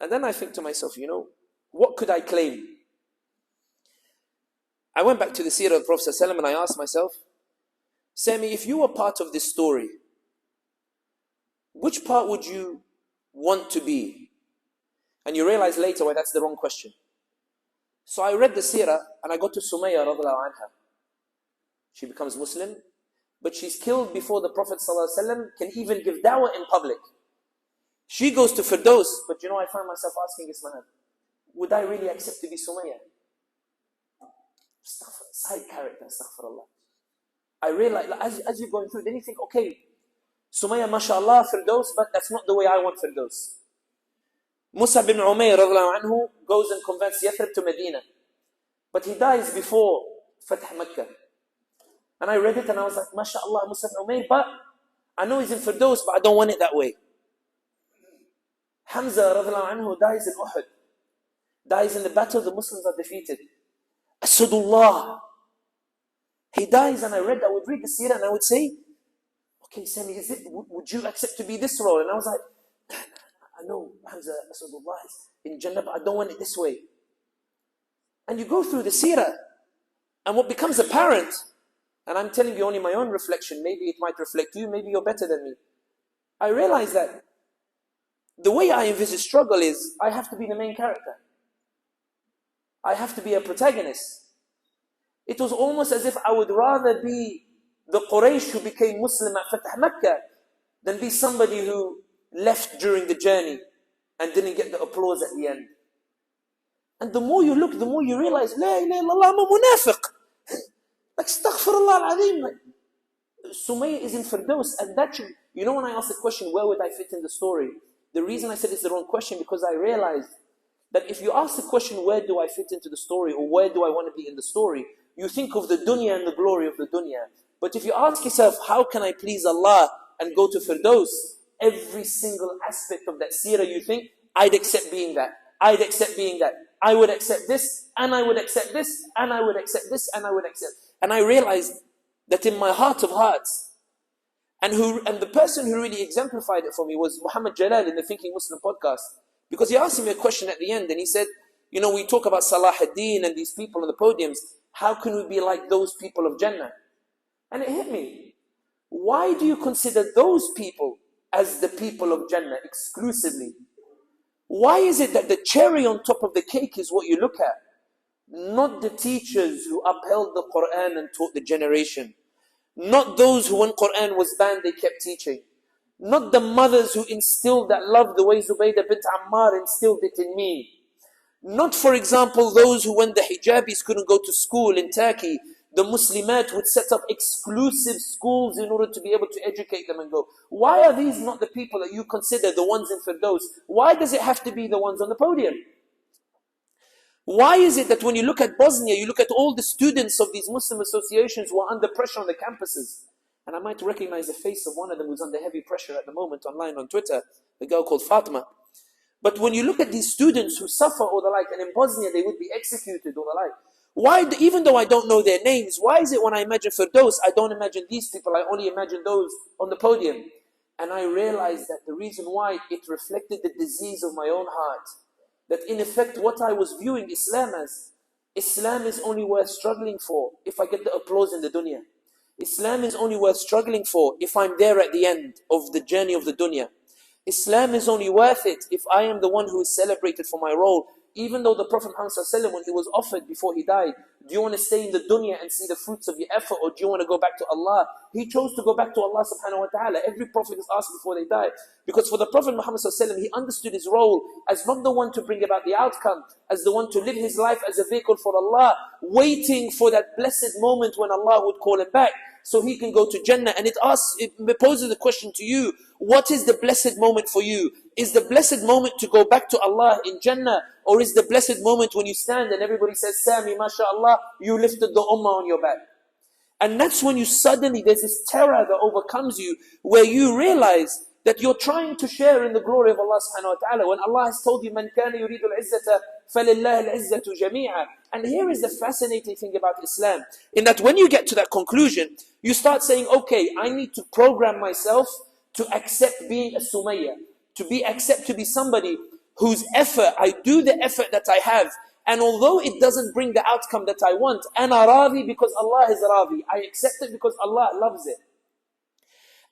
And then I think to myself, you know, what could I claim? I went back to the seerah of the Prophet ﷺ and I asked myself, Sami, if you were part of this story, which part would you want to be? And you realize later why that's the wrong question. So I read the seerah and I got to Sumayya radiallahu anha. She becomes Muslim, but she's killed before the Prophet ﷺ can even give da'wah in public. She goes to Firdaus, but you know, I find myself asking Ismail, would I really accept to be Sumayya? Side character, astaghfirullah. I realize, as you're going through, then you think, okay, Sumayya, mashallah, Firdaus, but that's not the way I want Firdaus. Musa bin Umayr radiallahu anhu goes and converts Yathrib to Medina, but he dies before Fatih Makkah. And I read it and I was like, mashallah, Musa bin Umayr, but I know he's in Firdaus, but I don't want it that way. Hamza radiallahu anhu dies in Uhud, dies in the battle, the Muslims are defeated. Asadullah. He dies and I would read the seerah and I would say, okay, Sami, would you accept to be this role? And I was like, I know Hamza Asadullah is in Jannah, but I don't want it this way. And you go through the seerah and what becomes apparent, and I'm telling you only my own reflection, maybe it might reflect you, maybe you're better than me. I realize that the way I envisage struggle is, I have to be the main character. I have to be a protagonist. It was almost as if I would rather be the Quraysh who became Muslim at Fatih Makkah than be somebody who left during the journey and didn't get the applause at the end. And the more you look, the more you realize, La ilaha illallah, I'm a munafiq. Like, astaghfirullah al-azim. Like, Sumayya is in Firdaus, and that should, you know, when I asked the question, where would I fit in the story? The reason I said it's the wrong question, because I realized that if you ask the question, where do I fit into the story, or where do I want to be in the story, you think of the dunya and the glory of the dunya. But if you ask yourself, how can I please Allah and go to Firdaus, every single aspect of that seerah you think, I'd accept being that, I'd accept being that, I would accept this, and I would accept this, and I would accept this, and I would accept. And I realized that in my heart of hearts, and the person who really exemplified it for me was Muhammad Jalal in the Thinking Muslim podcast. Because he asked me a question at the end and he said, you know, we talk about Salah ad-Din and these people on the podiums. How can we be like those people of Jannah? And it hit me. Why do you consider those people as the people of Jannah exclusively? Why is it that the cherry on top of the cake is what you look at? Not the teachers who upheld the Quran and taught the generation. Not those who when Quran was banned they kept teaching. Not the mothers who instilled that love the way Zubaydah bint Ammar instilled it in me. Not, for example, those who when the hijabis couldn't go to school in Turkey, the Muslimat would set up exclusive schools in order to be able to educate them and go. Why are these not the people that you consider the ones in Firdaus? Why does it have to be the ones on the podium? Why is it that when you look at Bosnia, you look at all the students of these Muslim associations who are under pressure on the campuses? And I might recognize the face of one of them who's under heavy pressure at the moment online on Twitter, the girl called Fatima. But when you look at these students who suffer or the like, and in Bosnia they would be executed or the like, why, even though I don't know their names, why is it when I imagine Firdaus, I don't imagine these people, I only imagine those on the podium? And I realized that the reason why, it reflected the disease of my own heart. That in effect what I was viewing Islam as, Islam is only worth struggling for if I get the applause in the dunya. Islam is only worth struggling for if I'm there at the end of the journey of the dunya. Islam is only worth it if I am the one who is celebrated for my role. Even though the Prophet Muhammad ﷺ, when he was offered before he died, do you want to stay in the dunya and see the fruits of your effort, or do you want to go back to Allah? He chose to go back to Allah SWT. Every Prophet is asked before they die. Because for the Prophet Muhammad ﷺ, he understood his role as not the one to bring about the outcome, as the one to live his life as a vehicle for Allah, waiting for that blessed moment when Allah would call him back, so he can go to Jannah. And it poses the question to you, what is the blessed moment for you? Is the blessed moment to go back to Allah in Jannah? Or is the blessed moment when you stand and everybody says, Sami, mashallah, you lifted the Ummah on your back? And that's when you suddenly, there's this terror that overcomes you, where you realize that you're trying to share in the glory of Allah subhanahu wa ta'ala. When Allah has told you, Man kana yuridu al-izzata, فَلِلَّهِ الْعِزَّةُ جَمِيعًا. And here is the fascinating thing about Islam, in that when you get to that conclusion, you start saying, okay, I need to program myself to accept being a Sumayya, to accept to be somebody whose effort, I do the effort that I have, and although it doesn't bring the outcome that I want, ana radhi because Allah is radhi. I accept it because Allah loves it.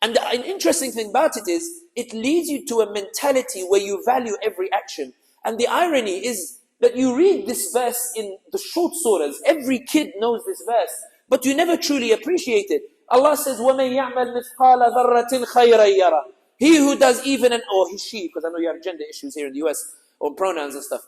And an interesting thing about it is, it leads you to a mentality where you value every action. And the irony is that you read this verse in the short surahs. Every kid knows this verse, but you never truly appreciate it. Allah says, وَمَنْ يَعْمَلْ مِثْقَالَ ذَرَّةٍ خَيْرًا يَرَى. He who does even an, or he's she, because I know you have gender issues here in the US, or pronouns and stuff.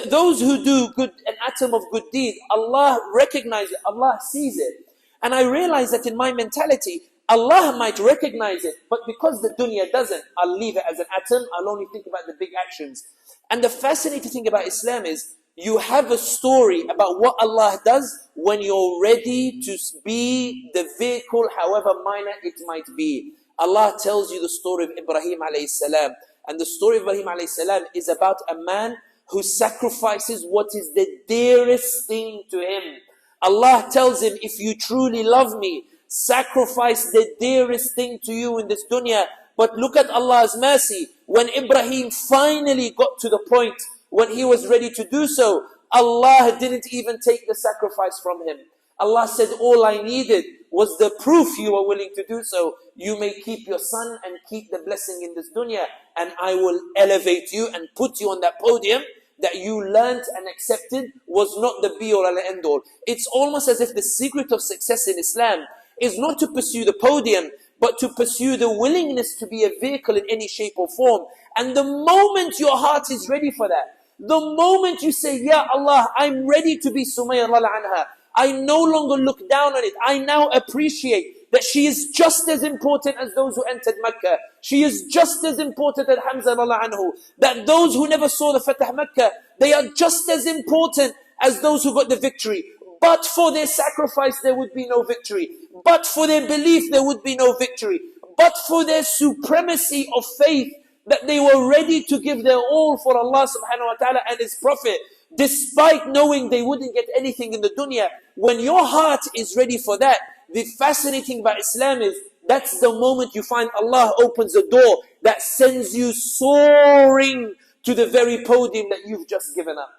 Those who do good, an atom of good deed, Allah recognizes it, Allah sees it. And I realize that in my mentality, Allah might recognize it, but because the dunya doesn't, I'll leave it as an atom, I'll only think about the big actions. And the fascinating thing about Islam is, you have a story about what Allah does when you're ready to be the vehicle, however minor it might be. Allah tells you the story of Ibrahim alayhi salam. And the story of Ibrahim alayhi salam is about a man who sacrifices what is the dearest thing to him. Allah tells him, if you truly love me, sacrifice the dearest thing to you in this dunya. But look at Allah's mercy. When Ibrahim finally got to the point when he was ready to do so, Allah didn't even take the sacrifice from him. Allah said, all I needed was the proof you are willing to do so. You may keep your son and keep the blessing in this dunya, and I will elevate you and put you on that podium that you learnt and accepted was not the be-all and end-all. It's almost as if the secret of success in Islam is not to pursue the podium, but to pursue the willingness to be a vehicle in any shape or form. And the moment your heart is ready for that, the moment you say, Ya Allah, I'm ready to be Sumayya radiallahu anha, I no longer look down on it. I now appreciate that she is just as important as those who entered Mecca. She is just as important as Hamza radiallahu anhu. That those who never saw the Fatah Mecca, they are just as important as those who got the victory. But for their sacrifice, there would be no victory. But for their belief, there would be no victory. But for their supremacy of faith, that they were ready to give their all for Allah subhanahu wa ta'ala and His Prophet, despite knowing they wouldn't get anything in the dunya. When your heart is ready for that, the fascinating about Islam is, that's the moment you find Allah opens a door that sends you soaring to the very podium that you've just given up.